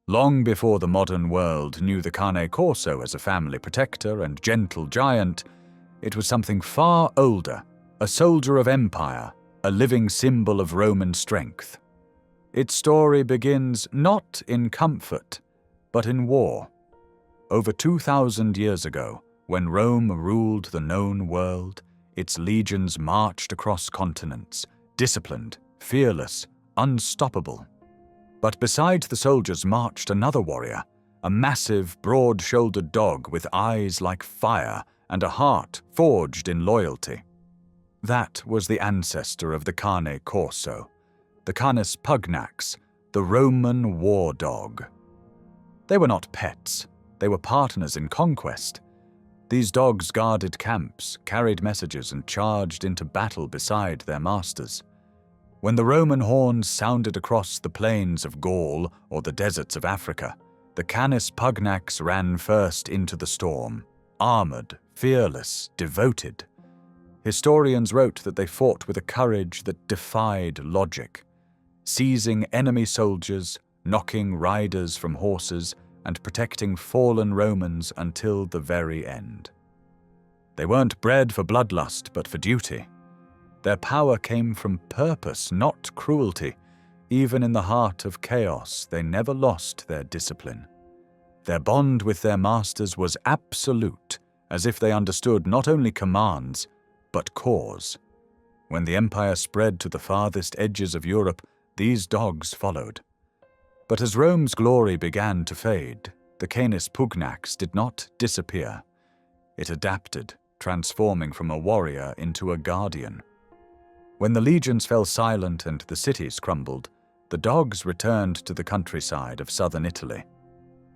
Long before the modern world knew the Cane Corso as a family protector and gentle giant, it was something far older, a soldier of empire, a living symbol of Roman strength. Its story begins not in comfort, but in war. Over 2,000 years ago, when Rome ruled the known world, its legions marched across continents, disciplined, fearless, unstoppable. But beside the soldiers marched another warrior, a massive, broad-shouldered dog with eyes like fire and a heart forged in loyalty. That was the ancestor of the Cane Corso, the Canis Pugnax, the Roman war dog. They were not pets, they were partners in conquest. These dogs guarded camps, carried messages, and charged into battle beside their masters. When the Roman horns sounded across the plains of Gaul or the deserts of Africa, the Canis Pugnax ran first into the storm, armored, fearless, devoted. Historians wrote that they fought with a courage that defied logic, seizing enemy soldiers, knocking riders from horses, and protecting fallen Romans until the very end. They weren't bred for bloodlust, but for duty. Their power came from purpose, not cruelty. Even in the heart of chaos, they never lost their discipline. Their bond with their masters was absolute, as if they understood not only commands, but cause. When the empire spread to the farthest edges of Europe, these dogs followed. But as Rome's glory began to fade, the Canis Pugnax did not disappear. It adapted, transforming from a warrior into a guardian. When the legions fell silent and the cities crumbled, the dogs returned to the countryside of southern Italy.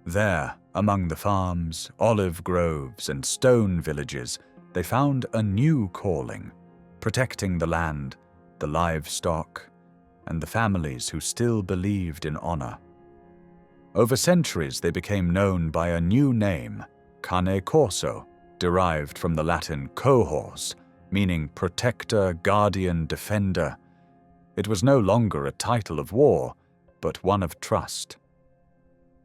There, among the farms, olive groves, and stone villages, they found a new calling, protecting the land, the livestock, and the families who still believed in honor. Over centuries, they became known by a new name, Cane Corso, derived from the Latin cohors, meaning protector, guardian, defender. It was no longer a title of war, but one of trust.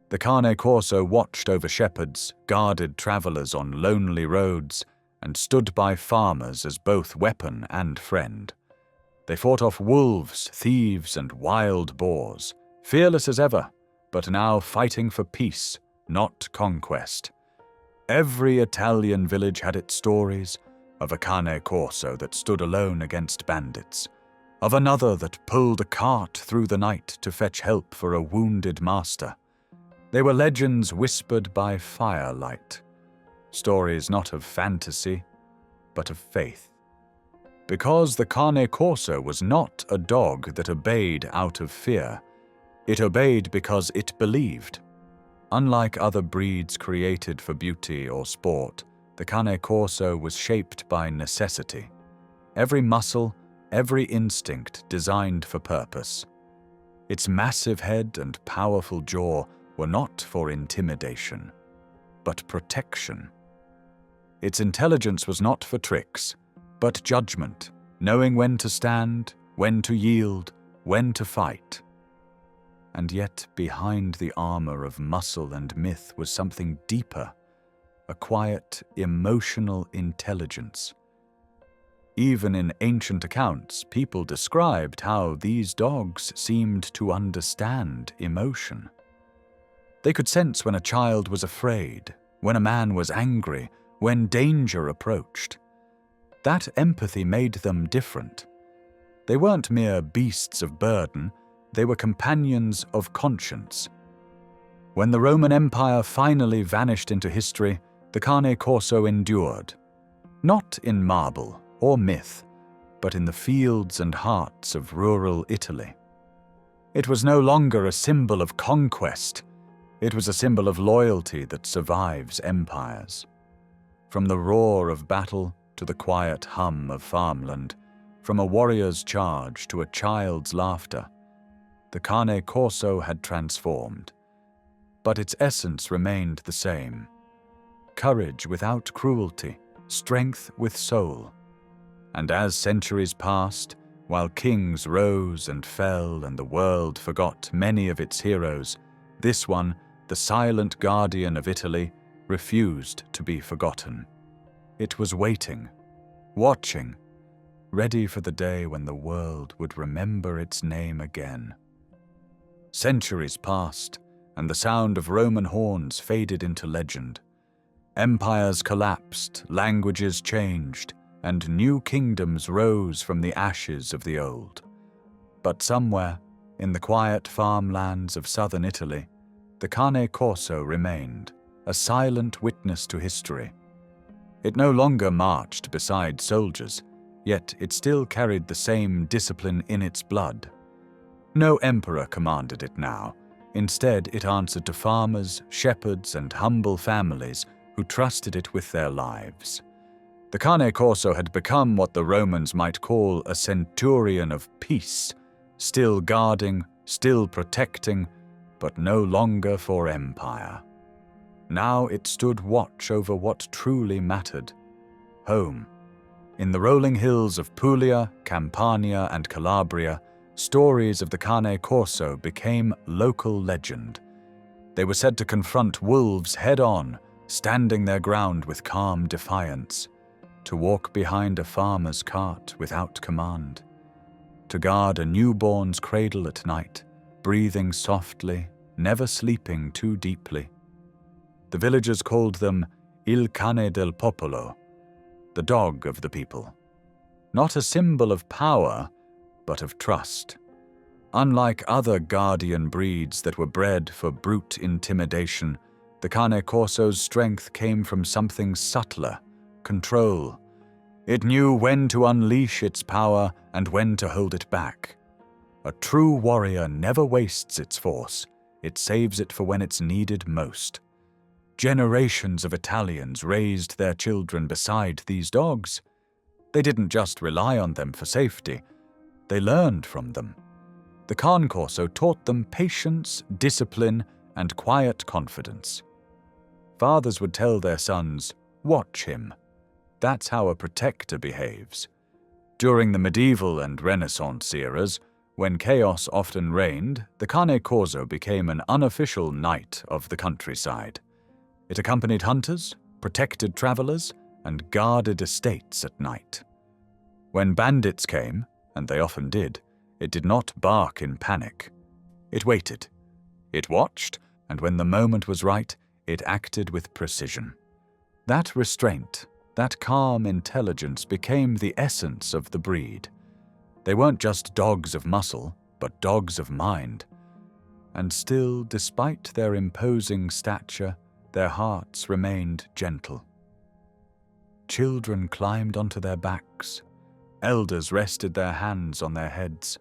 The Cane Corso watched over shepherds, guarded travelers on lonely roads, and stood by farmers as both weapon and friend. They fought off wolves, thieves, and wild boars, fearless as ever, but now fighting for peace, not conquest. Every Italian village had its stories, of a Cane Corso that stood alone against bandits, of another that pulled a cart through the night to fetch help for a wounded master. They were legends whispered by firelight, stories not of fantasy, but of faith. Because the Cane Corso was not a dog that obeyed out of fear, it obeyed because it believed. Unlike other breeds created for beauty or sport, the Cane Corso was shaped by necessity. Every muscle, every instinct designed for purpose. Its massive head and powerful jaw were not for intimidation, but protection. Its intelligence was not for tricks, but judgment, knowing when to stand, when to yield, when to fight. And yet behind the armor of muscle and myth was something deeper, a quiet, emotional intelligence. Even in ancient accounts, people described how these dogs seemed to understand emotion. They could sense when a child was afraid, when a man was angry, when danger approached. That empathy made them different. They weren't mere beasts of burden, they were companions of conscience. When the Roman Empire finally vanished into history, the Cane Corso endured, not in marble or myth, but in the fields and hearts of rural Italy. It was no longer a symbol of conquest, it was a symbol of loyalty that survives empires. From the roar of battle to the quiet hum of farmland, from a warrior's charge to a child's laughter, the Cane Corso had transformed, but its essence remained the same. Courage without cruelty, strength with soul. And as centuries passed, while kings rose and fell and the world forgot many of its heroes, This one, the silent guardian of Italy, refused to be forgotten. It was waiting, watching, ready for the day when the world would remember its name again. Centuries passed, and the sound of Roman horns faded into legend. Empires collapsed, languages changed, and new kingdoms rose from the ashes of the old. But somewhere, in the quiet farmlands of southern Italy, the Cane Corso remained, a silent witness to history. It no longer marched beside soldiers, yet it still carried the same discipline in its blood. No emperor commanded it now. Instead, it answered to farmers, shepherds, and humble families who trusted it with their lives. The Cane Corso had become what the Romans might call a centurion of peace, still guarding, still protecting, but no longer for empire. Now it stood watch over what truly mattered: home. In the rolling hills of Puglia, Campania, and Calabria, stories of the Cane Corso became local legend. They were said to confront wolves head-on, standing their ground with calm defiance, to walk behind a farmer's cart without command, to guard a newborn's cradle at night, breathing softly, never sleeping too deeply. The villagers called them Il Cane del Popolo, the dog of the people. Not a symbol of power, but of trust. Unlike other guardian breeds that were bred for brute intimidation, the Cane Corso's strength came from something subtler: control. It knew when to unleash its power and when to hold it back. A true warrior never wastes its force. It saves it for when it's needed most. Generations of Italians raised their children beside these dogs. They didn't just rely on them for safety. They learned from them. The Cane Corso taught them patience, discipline, and quiet confidence. Fathers would tell their sons, "Watch him." That's how a protector behaves. During the medieval and Renaissance eras, when chaos often reigned, the Cane Corso became an unofficial knight of the countryside. It accompanied hunters, protected travelers, and guarded estates at night. When bandits came, and they often did, it did not bark in panic. It waited. It watched, and when the moment was right, it acted with precision. That restraint, that calm intelligence became the essence of the breed. They weren't just dogs of muscle, but dogs of mind. And still, despite their imposing stature, their hearts remained gentle. Children climbed onto their backs. Elders rested their hands on their heads.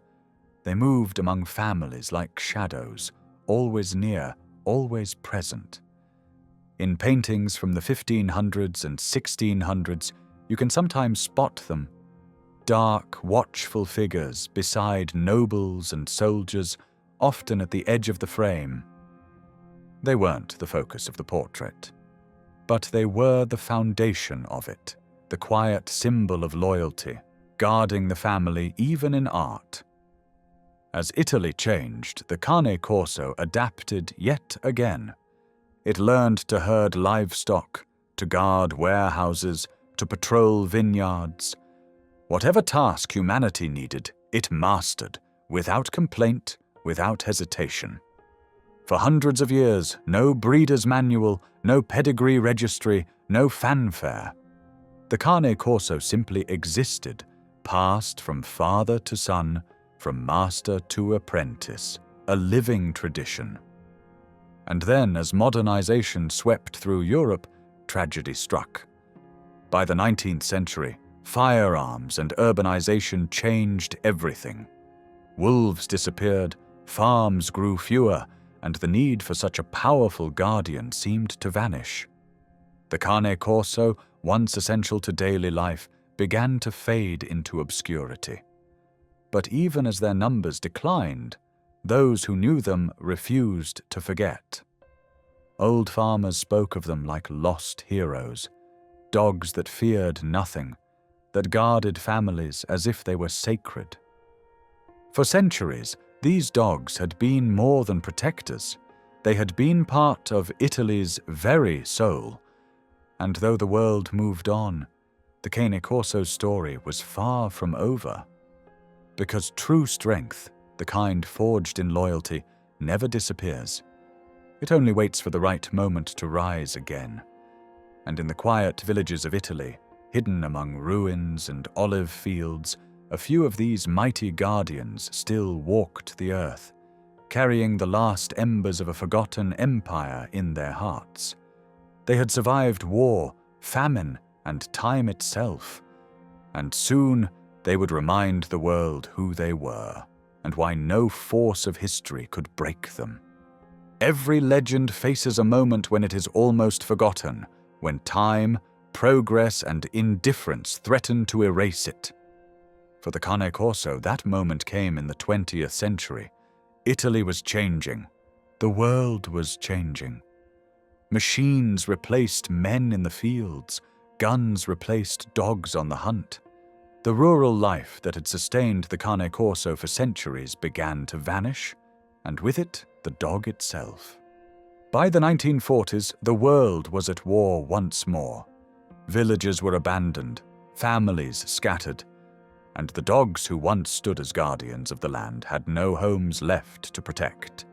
They moved among families like shadows, always near, always present. In paintings from the 1500s and 1600s, you can sometimes spot them. Dark, watchful figures beside nobles and soldiers, often at the edge of the frame. They weren't the focus of the portrait, but they were the foundation of it, the quiet symbol of loyalty, guarding the family even in art. As Italy changed, the Cane Corso adapted yet again. It learned to herd livestock, to guard warehouses, to patrol vineyards. Whatever task humanity needed, it mastered, without complaint, without hesitation. For hundreds of years, no breeder's manual, no pedigree registry, no fanfare. The Cane Corso simply existed, passed from father to son, from master to apprentice, a living tradition. And then, as modernization swept through Europe, tragedy struck. By the 19th century, firearms and urbanization changed everything. Wolves disappeared, farms grew fewer, and the need for such a powerful guardian seemed to vanish. The Cane Corso, once essential to daily life, began to fade into obscurity. But even as their numbers declined, those who knew them refused to forget. Old farmers spoke of them like lost heroes, dogs that feared nothing, that guarded families as if they were sacred. For centuries, these dogs had been more than protectors. They had been part of Italy's very soul, and though the world moved on, the Cane Corso's story was far from over. Because true strength, the kind forged in loyalty, never disappears. It only waits for the right moment to rise again. And in the quiet villages of Italy, hidden among ruins and olive fields, a few of these mighty guardians still walked the earth, carrying the last embers of a forgotten empire in their hearts. They had survived war, famine, and time itself, and soon they would remind the world who they were, and why no force of history could break them. Every legend faces a moment when it is almost forgotten, when time, progress, and indifference threaten to erase it. For the Cane Corso, that moment came in the 20th century. Italy was changing. The world was changing. Machines replaced men in the fields. Guns replaced dogs on the hunt. The rural life that had sustained the Cane Corso for centuries began to vanish, and with it, the dog itself. By the 1940s, the world was at war once more. Villages were abandoned, families scattered, and the dogs who once stood as guardians of the land had no homes left to protect.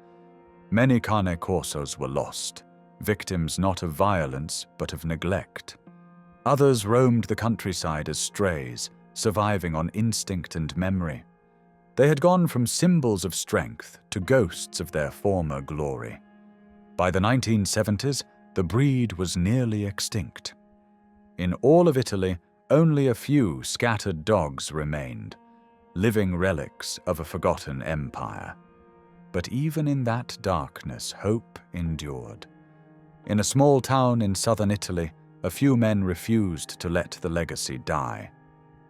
Many Cane Corsos were lost, victims not of violence but of neglect. Others roamed the countryside as strays, surviving on instinct and memory. They had gone from symbols of strength to ghosts of their former glory. By the 1970s, the breed was nearly extinct. In all of Italy, only a few scattered dogs remained, living relics of a forgotten empire. But even in that darkness, hope endured. In a small town in southern Italy, a few men refused to let the legacy die.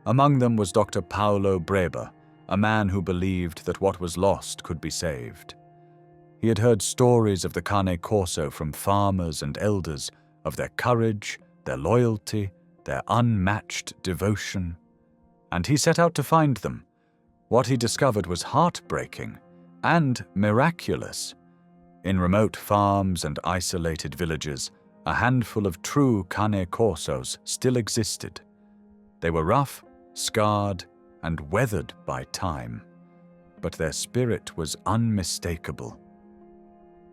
Among them was Dr. Paolo Breba, a man who believed that what was lost could be saved. He had heard stories of the Cane Corso from farmers and elders, of their courage, their loyalty, their unmatched devotion. And he set out to find them. What he discovered was heartbreaking and miraculous. In remote farms and isolated villages, a handful of true Cane Corsos still existed. They were rough, scarred, and weathered by time, but their spirit was unmistakable.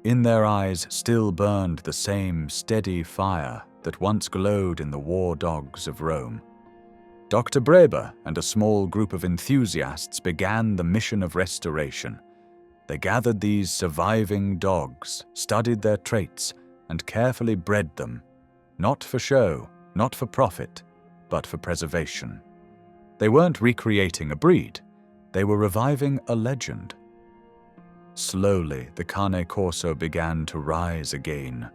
In their eyes still burned the same steady fire that once glowed in the war dogs of Rome. Dr. Breba and a small group of enthusiasts began the mission of restoration. They gathered these surviving dogs, studied their traits, and carefully bred them, not for show, not for profit, but for preservation. They weren't recreating a breed, they were reviving a legend. Slowly, the Cane Corso began to rise again,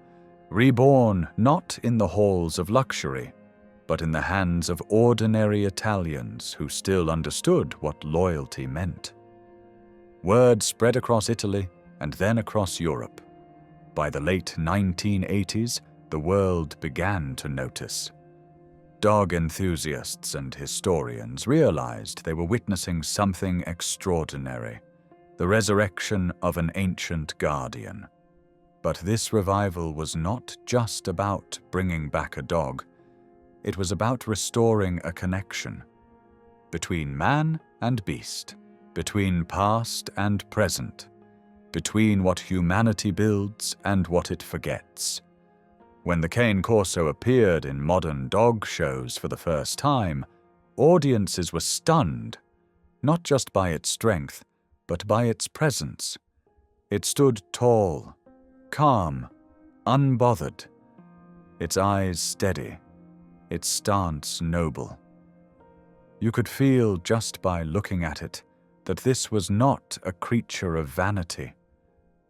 reborn not in the halls of luxury, but in the hands of ordinary Italians who still understood what loyalty meant. Word spread across Italy and then across Europe. By the late 1980s, the world began to notice. Dog enthusiasts and historians realized they were witnessing something extraordinary, the resurrection of an ancient guardian. But this revival was not just about bringing back a dog. It was about restoring a connection between man and beast, between past and present, between what humanity builds and what it forgets. When the Cane Corso appeared in modern dog shows for the first time, audiences were stunned, not just by its strength, but by its presence. It stood tall, calm, unbothered, its eyes steady, its stance noble. You could feel just by looking at it that this was not a creature of vanity.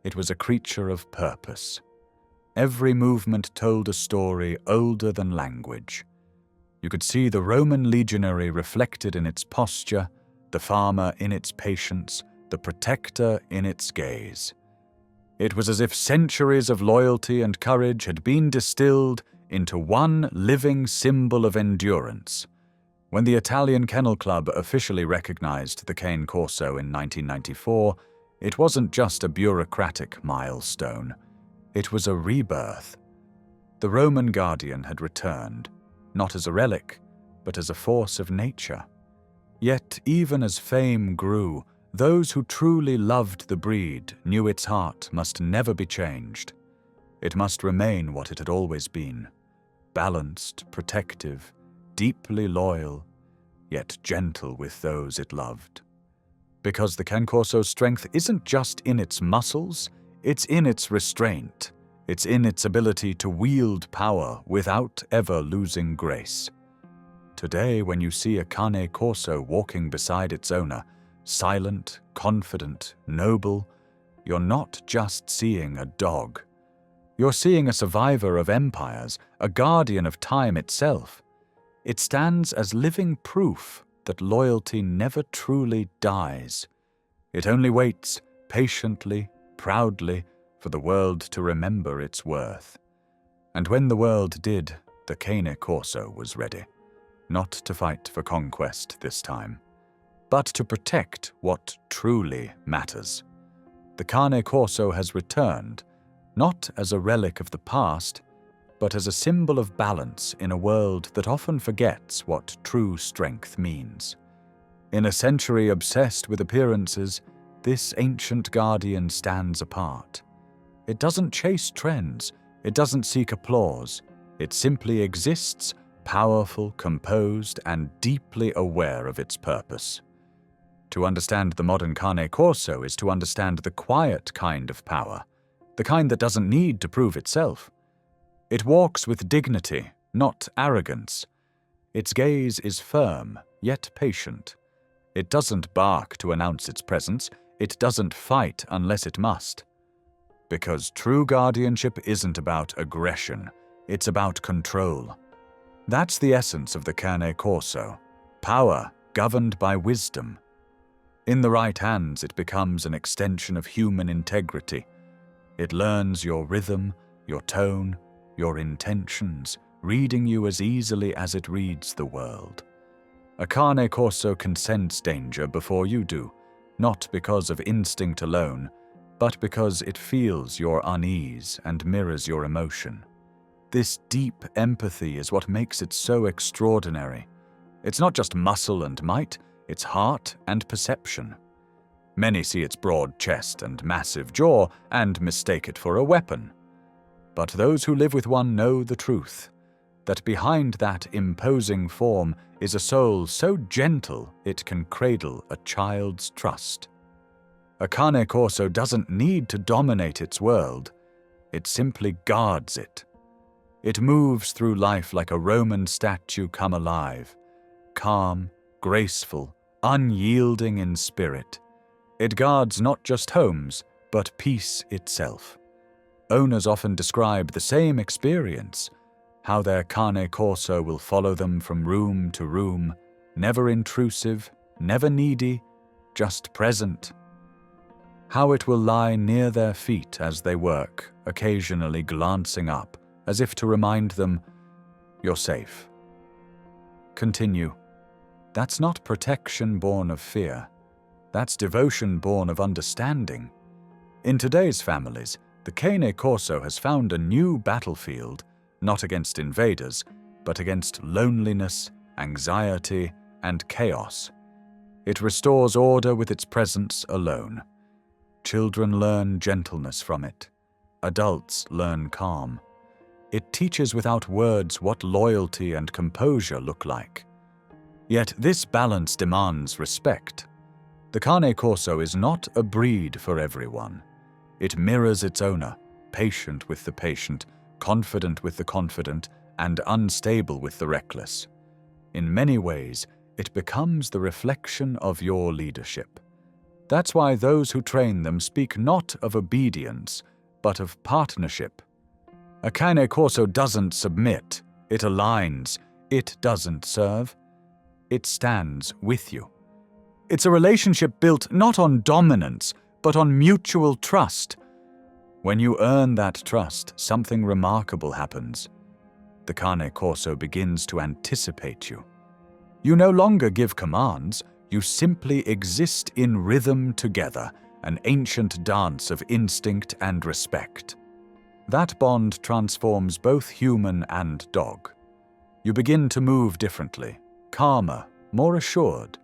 It was a creature of purpose. Every movement told a story older than language. You could see the Roman legionary reflected in its posture, the farmer in its patience, the protector in its gaze. It was as if centuries of loyalty and courage had been distilled into one living symbol of endurance. When the Italian Kennel Club officially recognized the Cane Corso in 1994, it wasn't just a bureaucratic milestone. It was a rebirth. The Roman guardian had returned, not as a relic, but as a force of nature. Yet, even as fame grew, those who truly loved the breed knew its heart must never be changed. It must remain what it had always been: balanced, protective, deeply loyal, yet gentle with those it loved. Because the Cane Corso's strength isn't just in its muscles, it's in its restraint. It's in its ability to wield power without ever losing grace. Today, when you see a Cane Corso walking beside its owner, silent, confident, noble, you're not just seeing a dog. You're seeing a survivor of empires, a guardian of time itself. It stands as living proof that loyalty never truly dies. It only waits, patiently, proudly, for the world to remember its worth. And when the world did, the Cane Corso was ready. Not to fight for conquest this time, but to protect what truly matters. The Cane Corso has returned, not as a relic of the past, but as a symbol of balance in a world that often forgets what true strength means. In a century obsessed with appearances, this ancient guardian stands apart. It doesn't chase trends, it doesn't seek applause, it simply exists, powerful, composed, and deeply aware of its purpose. To understand the modern Cane Corso is to understand the quiet kind of power, the kind that doesn't need to prove itself. It walks with dignity, not arrogance. Its gaze is firm, yet patient. It doesn't bark to announce its presence, it doesn't fight unless it must. Because true guardianship isn't about aggression, it's about control. That's the essence of the Cane Corso, power governed by wisdom. In the right hands, it becomes an extension of human integrity. It learns your rhythm, your tone, your intentions, reading you as easily as it reads the world. A Cane Corso can sense danger before you do, not because of instinct alone, but because it feels your unease and mirrors your emotion. This deep empathy is what makes it so extraordinary. It's not just muscle and might, it's heart and perception. Many see its broad chest and massive jaw and mistake it for a weapon. But those who live with one know the truth, that behind that imposing form is a soul so gentle it can cradle a child's trust. A Cane Corso doesn't need to dominate its world, it simply guards it. It moves through life like a Roman statue come alive, calm, graceful, unyielding in spirit. It guards not just homes, but peace itself. Owners often describe the same experience, how their Cane Corso will follow them from room to room, never intrusive, never needy, just present. How it will lie near their feet as they work, occasionally glancing up, as if to remind them, "You're safe." Continue. That's not protection born of fear. That's devotion born of understanding. In today's families, the Cane Corso has found a new battlefield, not against invaders, but against loneliness, anxiety, and chaos. It restores order with its presence alone. Children learn gentleness from it. Adults learn calm. It teaches without words what loyalty and composure look like. Yet this balance demands respect. The Cane Corso is not a breed for everyone. It mirrors its owner, patient with the patient, confident with the confident, and unstable with the reckless. In many ways, it becomes the reflection of your leadership. That's why those who train them speak not of obedience, but of partnership. A Cane Corso doesn't submit, it aligns, it doesn't serve. It stands with you. It's a relationship built not on dominance, but on mutual trust. When you earn that trust, something remarkable happens. The Cane Corso begins to anticipate you. You no longer give commands, you simply exist in rhythm together, an ancient dance of instinct and respect. That bond transforms both human and dog. You begin to move differently, calmer, more assured.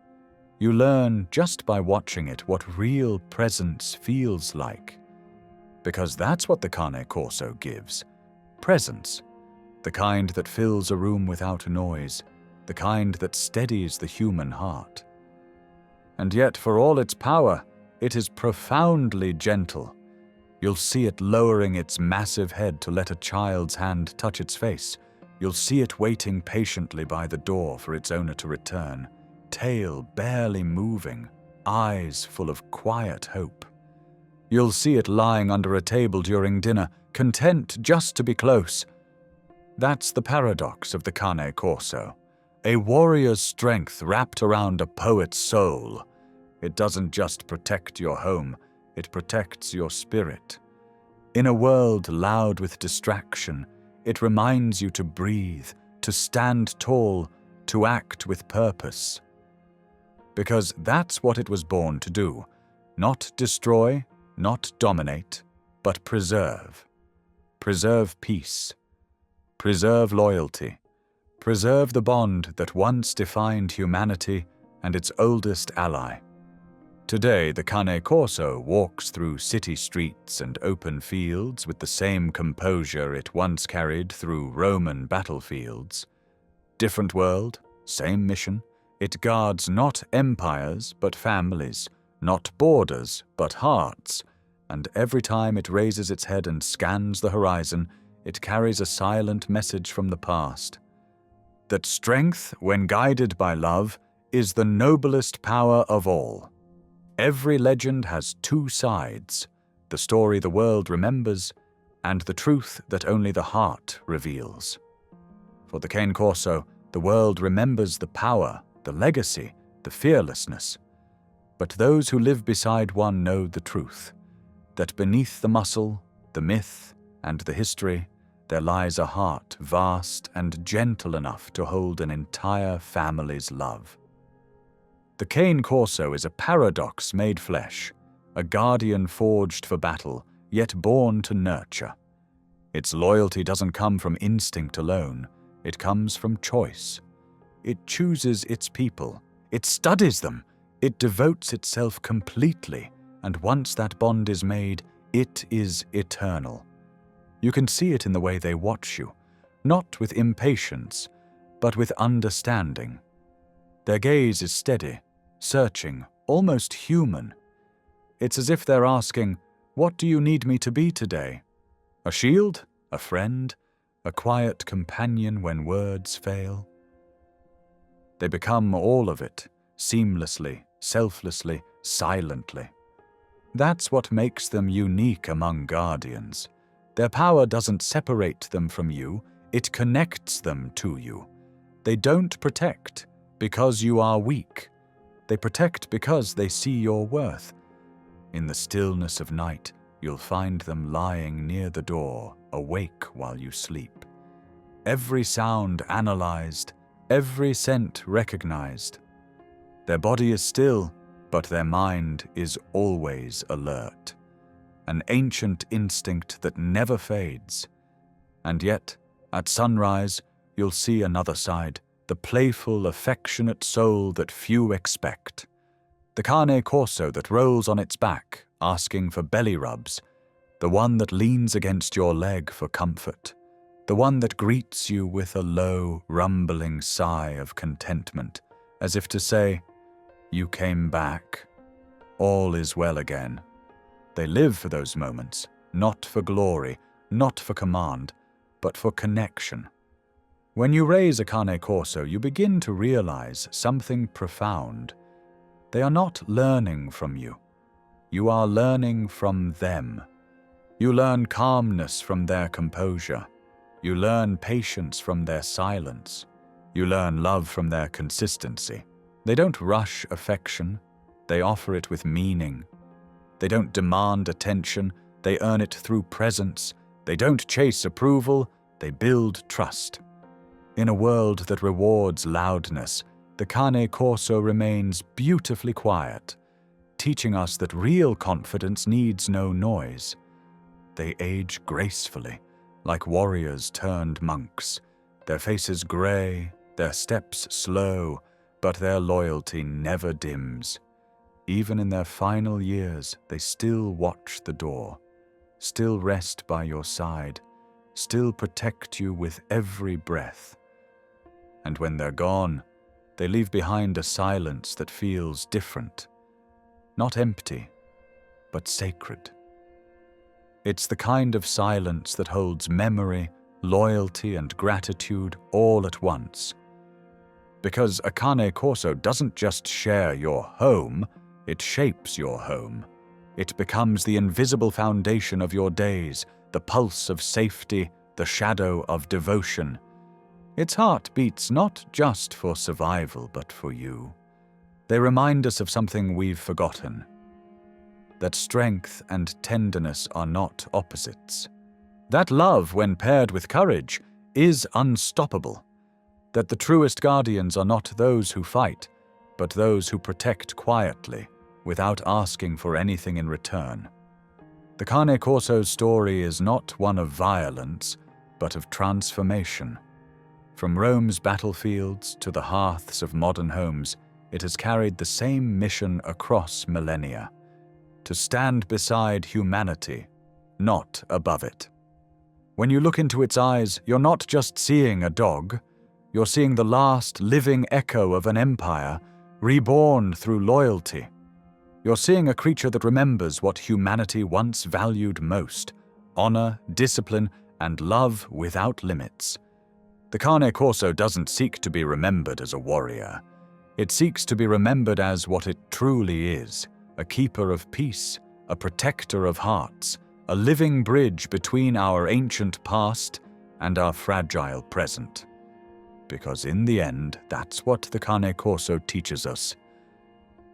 You learn just by watching it what real presence feels like. Because that's what the Cane Corso gives. Presence. The kind that fills a room without noise. The kind that steadies the human heart. And yet, for all its power, it is profoundly gentle. You'll see it lowering its massive head to let a child's hand touch its face. You'll see it waiting patiently by the door for its owner to return, tail barely moving, eyes full of quiet hope. You'll see it lying under a table during dinner, content just to be close. That's the paradox of the Cane Corso, a warrior's strength wrapped around a poet's soul. It doesn't just protect your home, it protects your spirit. In a world loud with distraction, it reminds you to breathe, to stand tall, to act with purpose. Because that's what it was born to do. Not destroy, not dominate, but preserve. Preserve peace. Preserve loyalty. Preserve the bond that once defined humanity and its oldest ally. Today, the Cane Corso walks through city streets and open fields with the same composure it once carried through Roman battlefields. Different world, same mission. It guards not empires, but families, not borders, but hearts. And every time it raises its head and scans the horizon, it carries a silent message from the past. That strength, when guided by love, is the noblest power of all. Every legend has two sides, the story the world remembers, and the truth that only the heart reveals. For the Cane Corso, the world remembers the power, the legacy, the fearlessness. But those who live beside one know the truth, that beneath the muscle, the myth, and the history, there lies a heart vast and gentle enough to hold an entire family's love. The Cane Corso is a paradox made flesh, a guardian forged for battle, yet born to nurture. Its loyalty doesn't come from instinct alone, it comes from choice. It chooses its people, it studies them, it devotes itself completely, and once that bond is made, it is eternal. You can see it in the way they watch you, not with impatience, but with understanding. Their gaze is steady, searching, almost human. It's as if they're asking, "What do you need me to be today? A shield? A friend? A quiet companion when words fail?" They become all of it, seamlessly, selflessly, silently. That's what makes them unique among guardians. Their power doesn't separate them from you, it connects them to you. They don't protect because you are weak. They protect because they see your worth. In the stillness of night, you'll find them lying near the door, awake while you sleep. Every sound analyzed, every scent recognized. Their body is still, but their mind is always alert. An ancient instinct that never fades. And yet, at sunrise, you'll see another side, the playful, affectionate soul that few expect. The Cane Corso that rolls on its back, asking for belly rubs. The one that leans against your leg for comfort. The one that greets you with a low, rumbling sigh of contentment, as if to say, "You came back. All is well again." They live for those moments, not for glory, not for command, but for connection. When you raise a Cane Corso, you begin to realize something profound. They are not learning from you. You are learning from them. You learn calmness from their composure. You learn patience from their silence. You learn love from their consistency. They don't rush affection. They offer it with meaning. They don't demand attention. They earn it through presence. They don't chase approval. They build trust. In a world that rewards loudness, the Cane Corso remains beautifully quiet, teaching us that real confidence needs no noise. They age gracefully, like warriors turned monks, their faces grey, their steps slow, but their loyalty never dims. Even in their final years, they still watch the door, still rest by your side, still protect you with every breath. And when they're gone, they leave behind a silence that feels different, not empty, but sacred. It's the kind of silence that holds memory, loyalty, and gratitude all at once. Because a Cane Corso doesn't just share your home, it shapes your home. It becomes the invisible foundation of your days, the pulse of safety, the shadow of devotion. Its heart beats not just for survival, but for you. They remind us of something we've forgotten, that strength and tenderness are not opposites. That love, when paired with courage, is unstoppable. That the truest guardians are not those who fight, but those who protect quietly, without asking for anything in return. The Cane Corso's story is not one of violence, but of transformation. From Rome's battlefields to the hearths of modern homes, it has carried the same mission across millennia: to stand beside humanity, not above it. When you look into its eyes, you're not just seeing a dog, you're seeing the last living echo of an empire, reborn through loyalty. You're seeing a creature that remembers what humanity once valued most: honor, discipline, and love without limits. The Cane Corso doesn't seek to be remembered as a warrior. It seeks to be remembered as what it truly is: a keeper of peace, a protector of hearts, a living bridge between our ancient past and our fragile present. Because in the end, that's what the Cane Corso teaches us.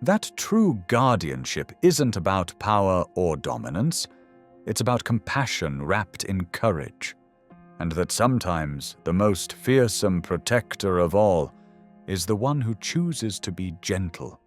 That true guardianship isn't about power or dominance, it's about compassion wrapped in courage. And that sometimes the most fearsome protector of all is the one who chooses to be gentle,